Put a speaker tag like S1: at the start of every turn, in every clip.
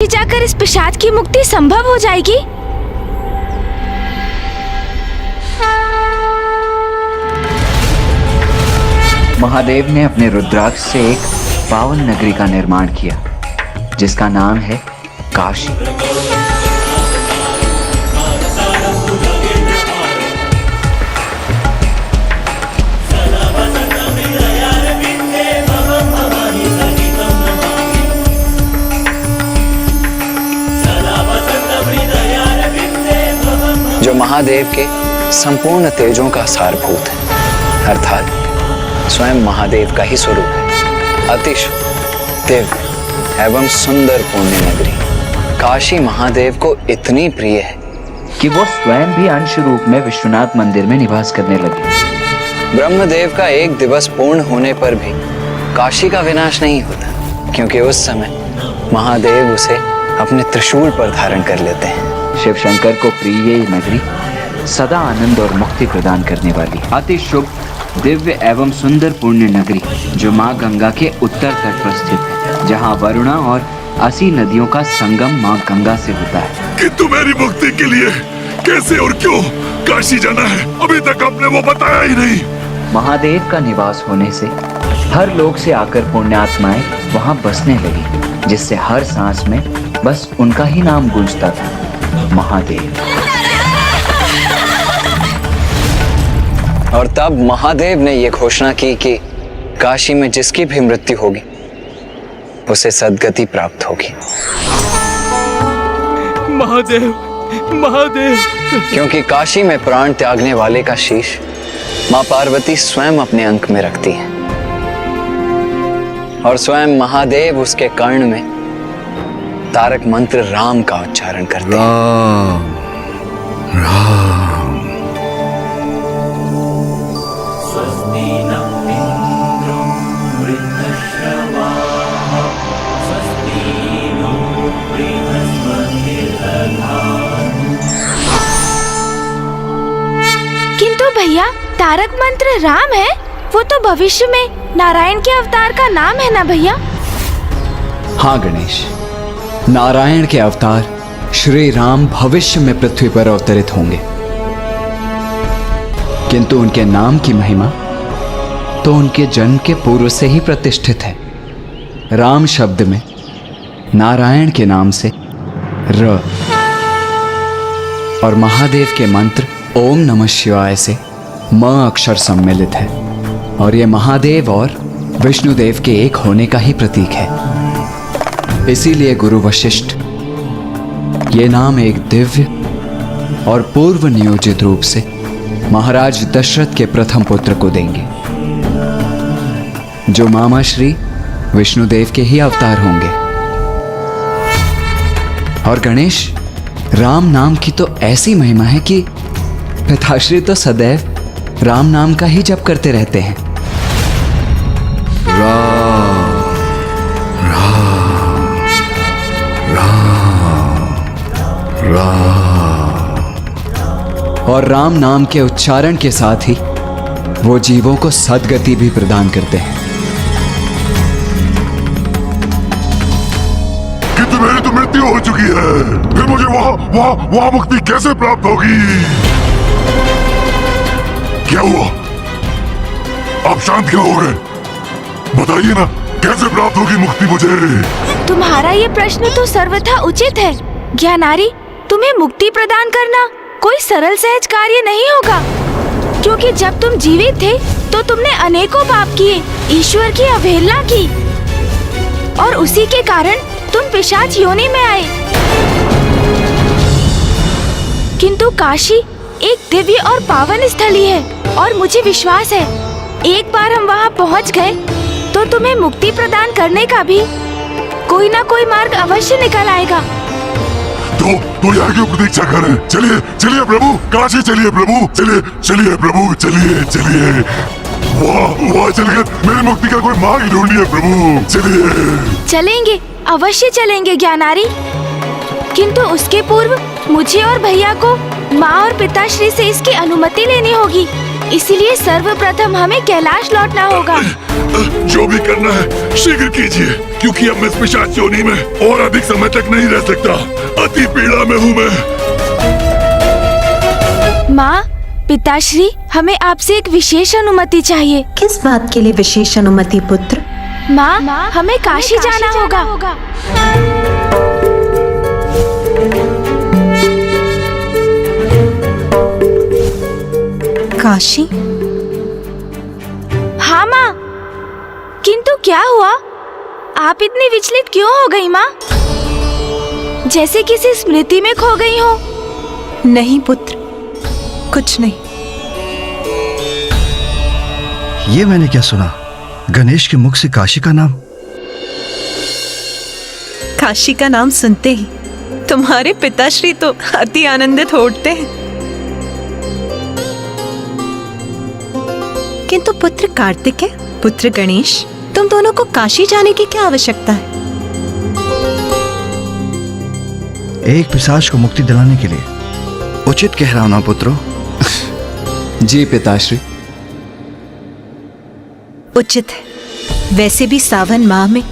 S1: जाकर इस पिशाच की मुक्ति संभव हो जाएगी।
S2: महादेव ने अपने रुद्राक्ष से एक पावन नगरी का निर्माण किया जिसका नाम है काशी।
S3: जो महादेव के संपूर्ण तेजों का सारभूत है, अर्थात स्वयं महादेव का ही स्वरूप है। अतिशय दिव्य एवं सुंदर पुण्य नगरी काशी महादेव को इतनी प्रिय है
S2: कि वो स्वयं भी अंश रूप में विश्वनाथ मंदिर में निवास करने लगे।
S3: ब्रह्मदेव का एक दिवस पूर्ण होने पर भी काशी का विनाश नहीं होता, क्योंकि उस समय महादेव उसे अपने त्रिशूल पर धारण कर लेते हैं।
S2: शिव शंकर को प्रिय ये नगरी सदा आनंद और मुक्ति प्रदान करने वाली अति शुभ दिव्य एवं सुंदर पुण्य नगरी जो माँ गंगा के उत्तर तट पर स्थित है, जहाँ वरुणा और 80 नदियों का संगम माँ गंगा से होता है।
S4: किंतु मेरी मुक्ति के लिए कैसे और क्यों काशी जाना है, अभी तक आपने वो बताया ही नहीं।
S2: महादेव का निवास होने से हर लोक से आकर पुण्यात्माएं वहाँ बसने लगी, जिससे हर सांस में बस उनका ही नाम गूंजता था, महादेव।
S3: और तब महादेव ने ये घोषणा की कि काशी में जिसकी भी मृत्यु होगी उसे सद्गति प्राप्त होगी।
S4: महादेव, महादेव।
S3: क्योंकि काशी में प्राण त्यागने वाले का शीश माँ पार्वती स्वयं अपने अंक में रखती है और स्वयं महादेव उसके कर्ण में तारक मंत्र राम का उच्चारण करते हैं।
S4: राम राम।
S1: किंतु भैया, तारक मंत्र राम है, वो तो भविष्य में नारायण के अवतार का नाम है ना भैया?
S5: हाँ गणेश, नारायण के अवतार श्री राम भविष्य में पृथ्वी पर अवतरित होंगे, किंतु उनके नाम की महिमा तो उनके जन्म के पूर्व से ही प्रतिष्ठित है। राम शब्द में नारायण के नाम से र और महादेव के मंत्र ओम नमः शिवाय से म अक्षर सम्मिलित है, और ये महादेव और विष्णुदेव के एक होने का ही प्रतीक है। इसीलिए गुरु वशिष्ठ ये नाम एक दिव्य और पूर्व नियोजित रूप से महाराज दशरथ के प्रथम पुत्र को देंगे, जो मामा श्री विष्णुदेव के ही अवतार होंगे। और गणेश, राम नाम की तो ऐसी महिमा है कि पिताश्री तो सदैव राम नाम का ही जप करते रहते हैं।
S4: राम राम राम राम।
S5: और राम नाम के उच्चारण के साथ ही वो जीवों को सद्गति भी प्रदान करते हैं।
S4: किंतु मेरी तो मृत्यु हो चुकी है, फिर मुझे वहाँ मुक्ति कैसे प्राप्त होगी? क्या हुआ? आप शांत क्यों हो गए? बताइए ना, कैसे प्राप्त होगी मुक्ति मुझे?
S1: तुम्हारा ये प्रश्न तो सर्वथा उचित है ज्ञानारी। तुम्हें मुक्ति प्रदान करना कोई सरल सहज कार्य नहीं होगा, क्योंकि जब तुम जीवित थे तो तुमने अनेकों पाप किए, ईश्वर की अवहेलना की, और उसी के कारण तुम पिशाच योनि में आए। किंतु काशी एक दिव्य और पावन स्थली है, और मुझे विश्वास है एक बार हम वहाँ पहुँच गए तो तुम्हें मुक्ति प्रदान करने का भी कोई ना कोई मार्ग अवश्य निकल आएगा।
S4: तो यहाँ की प्रतीक्षा करें। चलिए चलिए प्रभु, काशी चलिए प्रभु, चलिए चलिए प्रभु, चलिए चलिए। वहाँ चलकर मेरी मुक्ति का कोई मार्ग ढूंढिए प्रभु, चलिए।
S1: चलेंगे, अवश्य चलेंगे ज्ञानारी, किंतु उसके पूर्व मुझे और भैया को माँ और पिताश्री से इसकी अनुमति लेनी होगी। इसलिए सर्वप्रथम हमें कैलाश लौटना होगा।
S4: जो भी करना है शीघ्र कीजिए, क्योंकि अब मैं इस पिशाच योनि में और अधिक समय तक नहीं रह सकता। अति पीड़ा में हूँ मैं।
S1: माँ, पिताश्री, हमें आपसे एक विशेष अनुमति चाहिए।
S6: किस बात के लिए विशेष अनुमति पुत्र?
S1: माँ, हमें काशी जाना होगा।
S6: काशी?
S1: हाँ माँ, किंतु क्या हुआ? आप इतनी विचलित क्यों हो गई माँ? जैसे किसी स्मृति में खो गई हो।
S6: नहीं पुत्र, कुछ नहीं।
S7: ये मैंने क्या सुना? गणेश के मुख से काशी का नाम?
S6: काशी का नाम सुनते ही तुम्हारे पिताश्री तो अति आनंदित हो उठते हैं। किंतु पुत्र कार्तिकेय, पुत्र गणेश, तुम दोनों को काशी जाने की क्या आवश्यकता है?
S7: एक पिशाच को मुक्ति दिलाने के लिए उचित कह रहा हूं ना पुत्रो?
S5: जी पिताश्री।
S6: उचित है। वैसे भी सावन माह में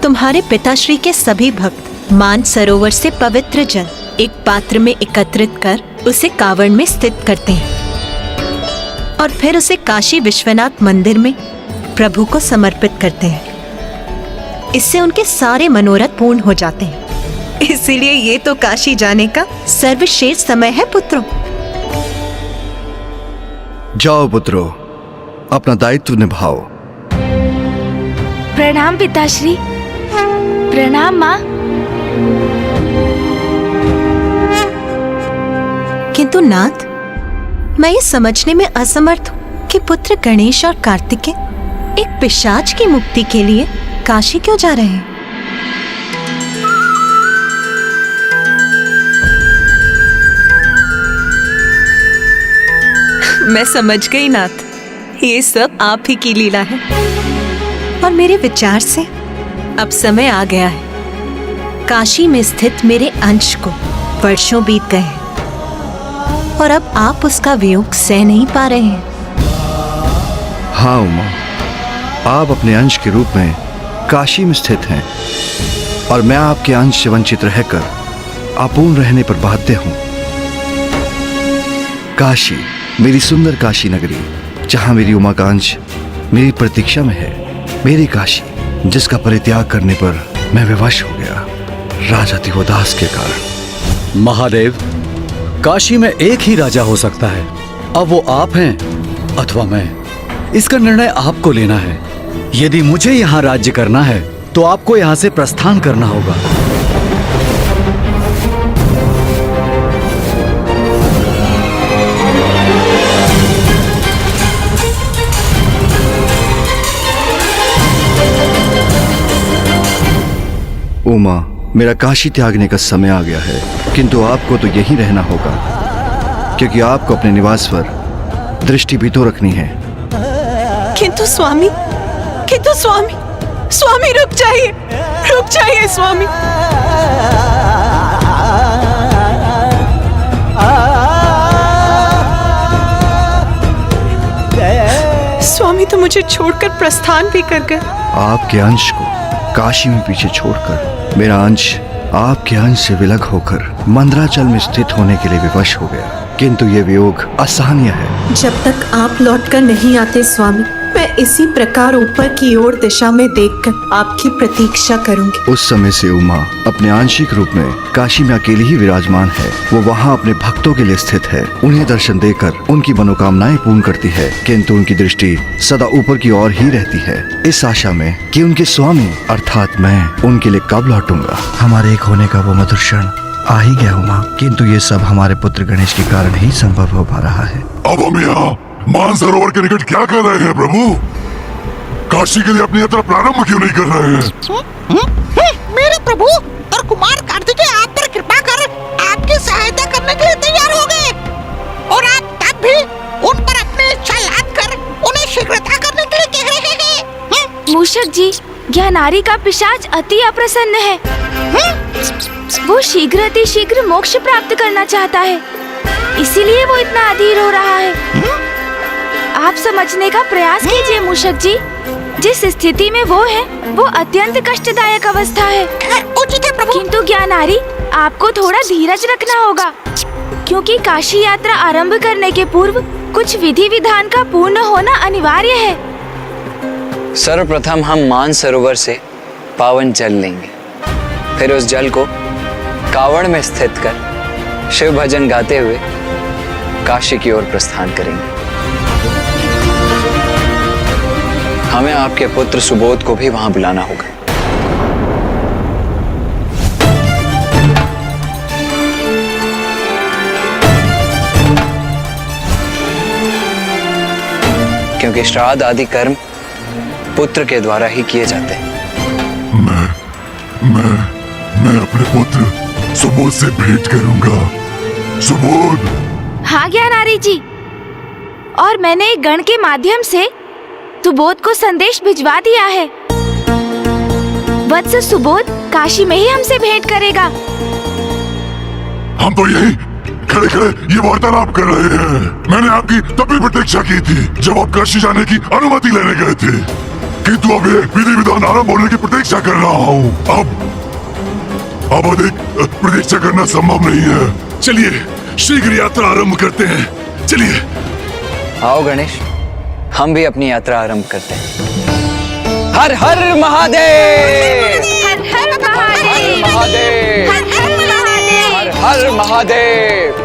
S6: तुम्हारे पिताश्री के सभी भक्त मान सरोवर से पवित्र जल एक पात्र में एकत्रित कर उसे कांवड़ में स्थित करते हैं और फिर उसे काशी विश्वनाथ मंदिर में प्रभु को समर्पित करते हैं। इससे उनके सारे मनोरथ पूर्ण हो जाते हैं। इसीलिए ये तो काशी जाने का सर्वश्रेष्ठ समय है पुत्रों।
S7: जाओ पुत्रो, अपना दायित्व निभाओ।
S1: प्रणाम पिताश्री। प्रणाम माँ।
S6: किंतु नाथ, मैं ये समझने में असमर्थ हूँ कि पुत्र गणेश और कार्तिकेय एक पिशाच की मुक्ति के लिए काशी क्यों जा रहे हैं? मैं समझ गई नाथ, ये सब आप ही की लीला है और मेरे विचार से अब समय आ गया है। काशी में स्थित मेरे अंश को वर्षों बीत गए हैं और अब आप उसका वियोग सह नहीं पा रहे हैं।
S7: हाँ उमा, आप अपने अंश के रूप में काशी में स्थित हैं और मैं आपके अंश से वंचित रहकर अपूर्ण रहने पर बाध्य हूं। काशी, मेरी सुंदर काशी नगरी, जहां मेरी उमा का अंश मेरी प्रतीक्षा में है। मेरी काशी, जिसका परित्याग करने पर मैं विवश हो गया राजा दिवोदास के कारण।
S8: महादेव, काशी में एक ही राजा हो सकता है। अब वो आप हैं अथवा मैं। इसका निर्णय आपको लेना है। यदि मुझे यहाँ राज्य करना है तो आपको यहाँ से प्रस्थान करना होगा।
S7: उमा, मेरा काशी त्यागने का समय आ गया है, किंतु आपको तो यहीं रहना होगा, क्योंकि आपको अपने निवास पर दृष्टि भी तो रखनी है।
S6: किंतु स्वामी, स्वामी रुक जाइए स्वामी। स्वामी तो मुझे छोड़कर प्रस्थान भी कर गए।
S7: आपके अंश को काशी में पीछे छोड़कर मेरा अंश आपके अंश से विलग होकर मंदराचल में स्थित होने के लिए विवश हो गया, किंतु ये वियोग असहनीय है।
S6: जब तक आप लौटकर नहीं आते स्वामी, मैं इसी प्रकार ऊपर की ओर दिशा में देखकर आपकी प्रतीक्षा करूंगी।
S7: उस समय से उमा अपने आंशिक रूप में काशी में अकेली ही विराजमान है। वो वहाँ अपने भक्तों के लिए स्थित है, उन्हें दर्शन देकर उनकी मनोकामनाएं पूर्ण करती है, किंतु उनकी दृष्टि सदा ऊपर की ओर ही रहती है, इस आशा में कि उनके स्वामी अर्थात मैं उनके लिए कब लौटूंगा। हमारे एक होने का वो मधुर क्षण आ ही गया उमा, किंतु ये सब हमारे पुत्र गणेश के कारण ही संभव हो पा रहा है।
S4: अब हम यहाँ मानसरोवर के निकट क्या कर रहे हैं प्रभु? काशी के लिए अपनी यात्रा प्रारंभ क्यों नहीं कर रहे हैं?
S9: मेरे प्रभु और कुमार कार्तिकेय आप पर कृपा कर आपकी सहायता करने के लिए तैयार हो गए, और आप तब भी उन पर अपनी इच्छा लाद कर उन्हें शीघ्रता करने के लिए कह रहे हैं।
S1: मूषक जी, ज्ञानारी का पिशाच अति अप्रसन्न है। वो शीघ्र अति शीघ्र मोक्ष प्राप्त करना चाहता है, इसीलिए वो इतना अधीर हो रहा है। आप समझने का प्रयास कीजिए मूषक जी। जिस स्थिति में वो है वो अत्यंत कष्टदायक अवस्था है।
S9: उचित है प्रभु।
S1: किंतु ज्ञानारी, आपको थोड़ा धीरज रखना होगा, क्योंकि काशी यात्रा आरंभ करने के पूर्व कुछ विधि विधान का पूर्ण होना अनिवार्य है।
S3: सर्वप्रथम हम मान सरोवर से पावन जल लेंगे, फिर उस जल को कावड़ में स्थित कर शिव भजन गाते हुए काशी की ओर प्रस्थान करेंगे। हमें आपके पुत्र सुबोध को भी वहां बुलाना होगा। क्योंकि श्राद्ध आदि कर्म पुत्र के द्वारा ही किए जाते हैं।
S4: मैं अपने पुत्र सुबोध से भेंट करूंगा। सुबोध।
S1: हाँ ज्ञानारी जी, और मैंने एक गण के माध्यम से सुबोध को संदेश भिजवा दिया है। वत्स सुबोध काशी में ही हमसे भेंट करेगा।
S4: हम तो यही खड़े खड़े ये वार्तालाप कर रहे हैं। मैंने आपकी तब भी प्रतीक्षा की थी जब आप काशी जाने की अनुमति लेने गए थे, किंतु अब ये विधि विधान आरंभ होने की प्रतीक्षा कर रहा हूँ। अब अधिक प्रतीक्षा करना संभव नहीं है। चलिए शीघ्र यात्रा आरंभ करते हैं। चलिए।
S3: आओ गणेश, हम भी अपनी यात्रा आरंभ करते हैं। हर हर महादेव।
S1: हर हर महादेव।
S3: महादेव।
S1: हर हर महादेव।
S3: हर हर महादेव।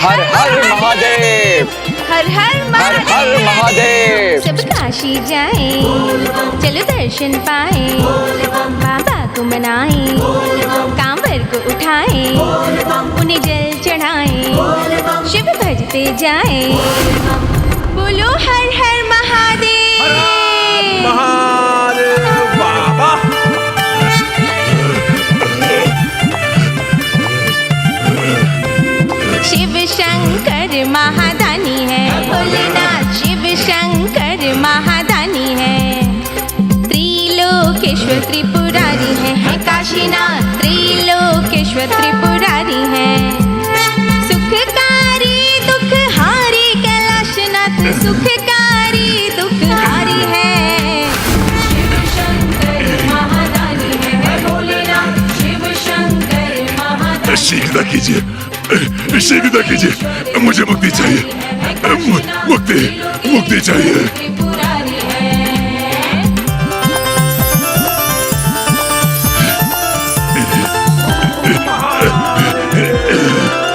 S1: हर हर महादेव।
S10: हर हर
S3: हर हर महादेव।
S10: सब काशी जाए, चलो दर्शन पाए, बाबा को मनाए, कांवर को उठाए, उन्हें जल चढ़ाए, शिव भजते जाए। बोलो हर हर महादेव।
S11: बाबा।
S10: शिव शंकर महादानी है, भोलेनाथ शिव शंकर महादानी है। त्रिलोकेश्वर त्रिपुरारी है काशीनाथ, त्रिलोकेश्वर त्रिपुरारी है। सुखकारी दुखहारी कैलाशनाथ, सुखकारी दुखहारी है। शिव शंकर महादानी है, भोलेनाथ शिव शंकर महादानी।
S4: शीघ्रता कीजिए, मुझे मुक्ति चाहिए। मुक्ति चाहिए।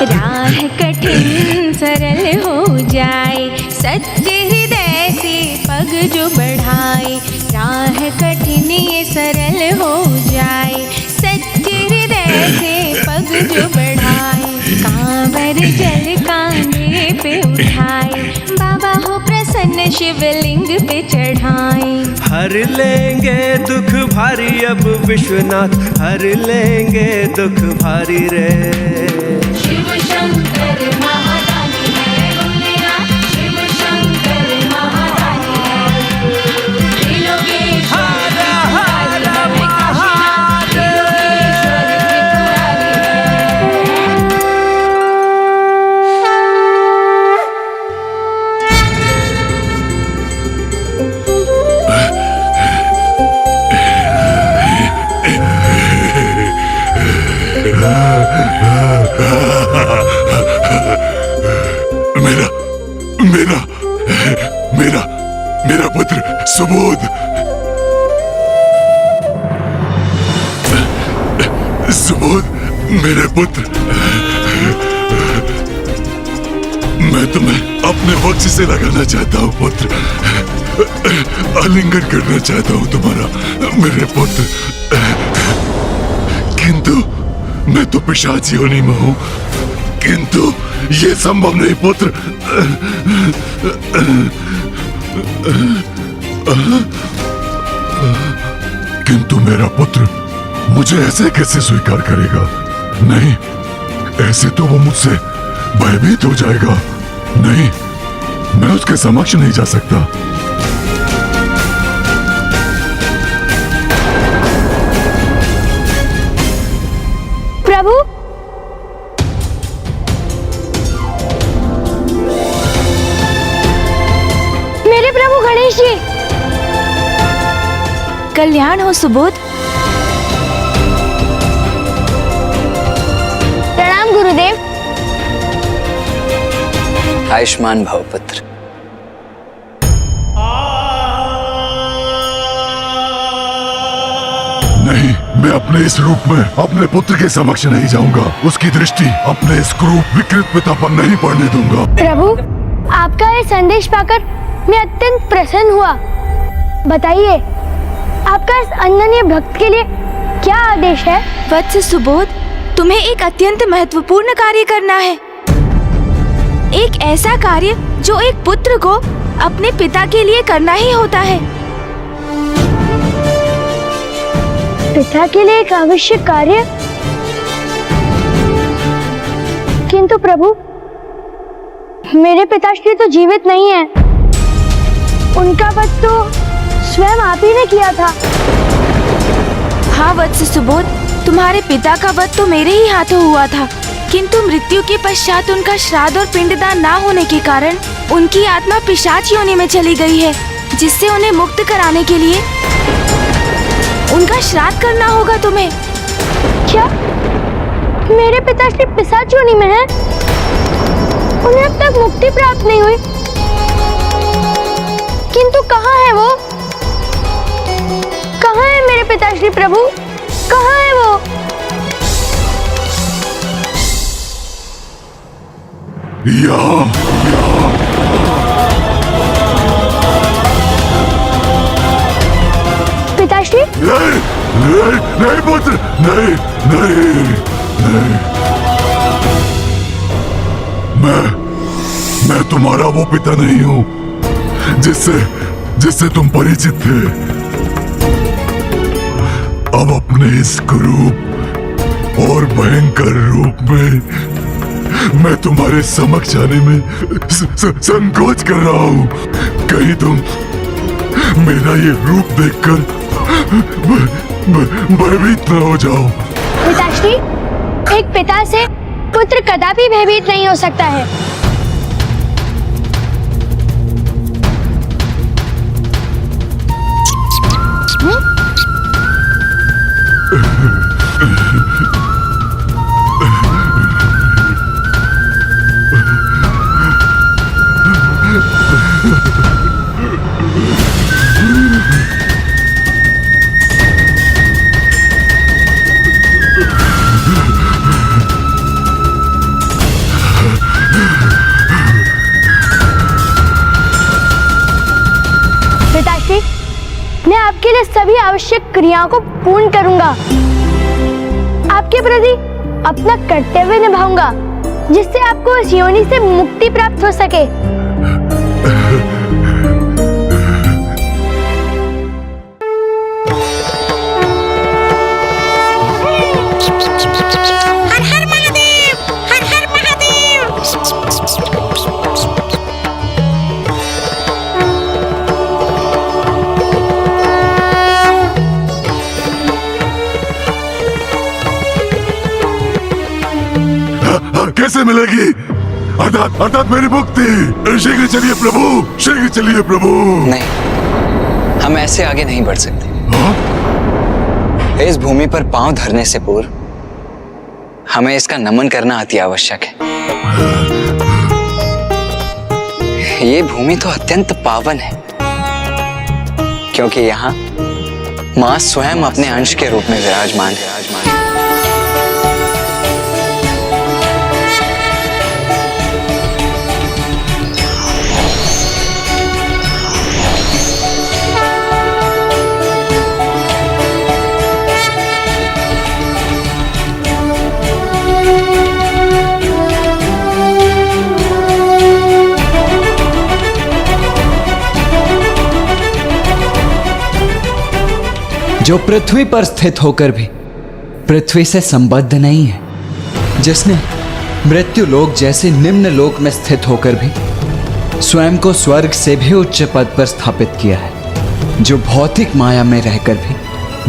S10: राह कठिन सरल हो जाए, सच्चे हृदय से पग जो बढ़ाए। राह कठिन ये सरल हो जाए, सच्चे हृदय से पग जो बढ़ाए। कांवर जल कांधे पे उठाए, बाबा हो प्रसन्न शिवलिंग पे चढ़ाए।
S11: हर लेंगे दुख भारी अब विश्वनाथ, हर लेंगे दुख भारी रे।
S10: शिव शंकर महादानी है, भोलेनाथ शिव शंकर महादानी है। त्रिलोकेश्वर
S4: मेरा पुत्र सुबोध। सुबोध, मेरे पुत्र, मैं तुम्हें अपने वक्ष से लगाना चाहता हूँ पुत्र। आलिंगन करना चाहता हूँ तुम्हारा मेरे पुत्र। किंतु मैं तो पिशाची योनि में हूँ, किंतु ये संभव नहीं पुत्र। किंतु मेरा पुत्र मुझे ऐसे कैसे स्वीकार करेगा? नहीं, ऐसे तो वो मुझसे भयभीत हो जाएगा। नहीं, मैं उसके समक्ष नहीं जा सकता।
S1: कल्याण हो सुबोध।
S12: प्रणाम गुरुदेव।
S3: आयुष्मान भव पुत्र।
S4: नहीं, मैं अपने इस रूप में अपने पुत्र के समक्ष नहीं जाऊंगा। उसकी दृष्टि अपने इस क्रूर विकृत पिता पर नहीं पड़ने दूंगा।
S12: प्रभु, आपका ये संदेश पाकर मैं अत्यंत प्रसन्न हुआ। बताइए, आपका इस अनन्य भक्त के लिए क्या आदेश है?
S1: वत्स सुबोध, तुम्हें एक अत्यंत महत्वपूर्ण कार्य करना है। एक ऐसा कार्य जो एक पुत्र को अपने पिता के लिए करना ही होता है।
S12: पिता के लिए एक आवश्यक कार्य? किंतु प्रभु, मेरे पिताश्री तो जीवित नहीं है। उनका वध तो स्वयं आप ही ने किया था।
S1: हाँ वत्स सुबोध, तुम्हारे पिता का वध तो मेरे ही हाथों हुआ था, किंतु मृत्यु के पश्चात उनका श्राद्ध और पिंडदान ना होने के कारण उनकी आत्मा पिशाच योनि में चली गई है, जिससे उन्हें मुक्त कराने के लिए उनका श्राद्ध करना होगा तुम्हें।
S12: क्या मेरे पिताश्री पिशाच योनि में हैं? उन्हें अब तक मुक्ति प्राप्त नहीं हुई, किंतु कहाँ है वो? कहाँ है मेरे पिताश्री प्रभु? कहाँ है वो?
S4: यहाँ।
S12: पिताश्री?
S4: नहीं, नहीं, नहीं पुत्र, नहीं, नहीं, नहीं। मैं तुम्हारा वो पिता नहीं हूँ जिससे तुम परिचित थे। अब अपने इस क्रूर और भयंकर रूप में मैं तुम्हारे समक्ष आने में संकोच कर रहा हूँ। कहीं तुम मेरा ये रूप देखकर भयभीत न हो जाओ।
S12: पिताश्री, एक पिता से पुत्र कदापि भयभीत नहीं हो सकता है। पिताश्री, मैं आपके लिए सभी आवश्यक क्रियाओं को पूर्ण करूंगा। आपके प्रति अपना कर्तव्य निभाऊंगा, जिससे आपको इस योनि से मुक्ति प्राप्त हो सके।
S9: हर हर महादेव, हर हर महादेव।
S4: कैसे मिलेगी? अर्थात मेरी मुक्ति। शीघ्र चलिए प्रभु, शीघ्र चलिए प्रभु।
S3: नहीं, हम ऐसे आगे नहीं बढ़ सकते। इस भूमि पर पांव धरने से पूर्व हमें इसका नमन करना अति आवश्यक है। ये भूमि तो अत्यंत पावन है, क्योंकि यहाँ मां स्वयं अपने अंश के रूप में विराजमान है।
S5: जो पृथ्वी पर स्थित होकर भी पृथ्वी से संबद्ध नहीं है, जिसने मृत्यु लोक जैसे निम्न लोक में स्थित होकर भी स्वयं को स्वर्ग से भी उच्च पद पर स्थापित किया है, जो भौतिक माया में रहकर भी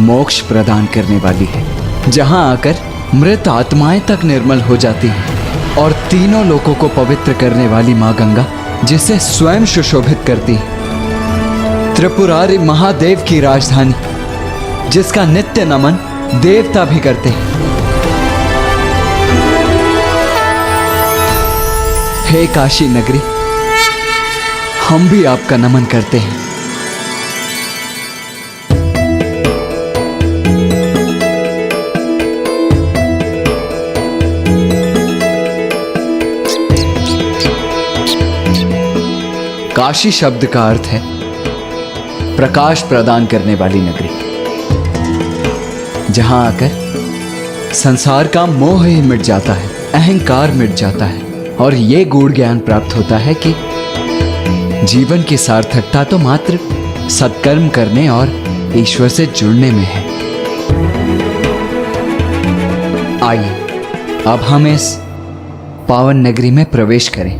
S5: मोक्ष प्रदान करने वाली है, जहां आकर मृत आत्माएं तक निर्मल हो जाती हैं, और तीनों लोकों को पवित्र करने वाली मां गंगा जिसे स्वयं सुशोभित करती है। त्रिपुरारी महादेव की राजधानी जिसका नित्य नमन देवता भी करते हैं। हे काशी नगरी, हम भी आपका नमन करते हैं। काशी शब्द का अर्थ है प्रकाश प्रदान करने वाली नगरी, जहां आकर संसार का मोह ही मिट जाता है, अहंकार मिट जाता है और ये गूढ़ ज्ञान प्राप्त होता है कि जीवन की सार्थकता तो मात्र सत्कर्म करने और ईश्वर से जुड़ने में है। आइए अब हम इस पावन नगरी में प्रवेश करें।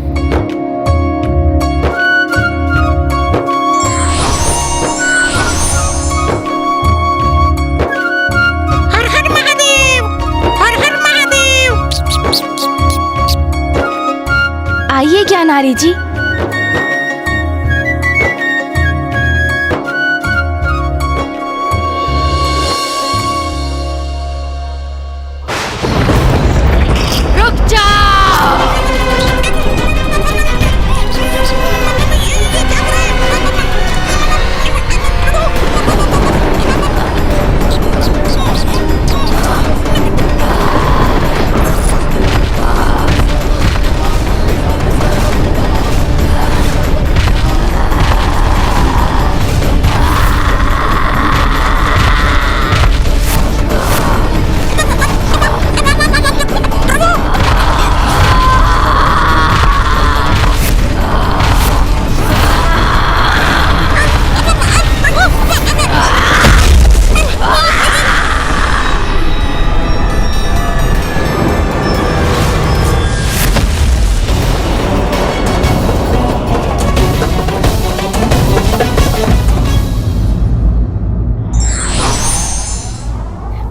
S9: हर हर महादेव, हर हर महादेव।
S1: आइए ज्ञानारी जी।
S10: रुक जाओ।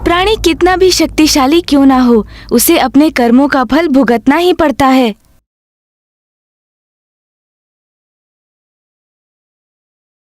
S1: प्राणी कितना भी शक्तिशाली क्यों ना हो, उसे अपने कर्मों का फल भुगतना ही पड़ता है।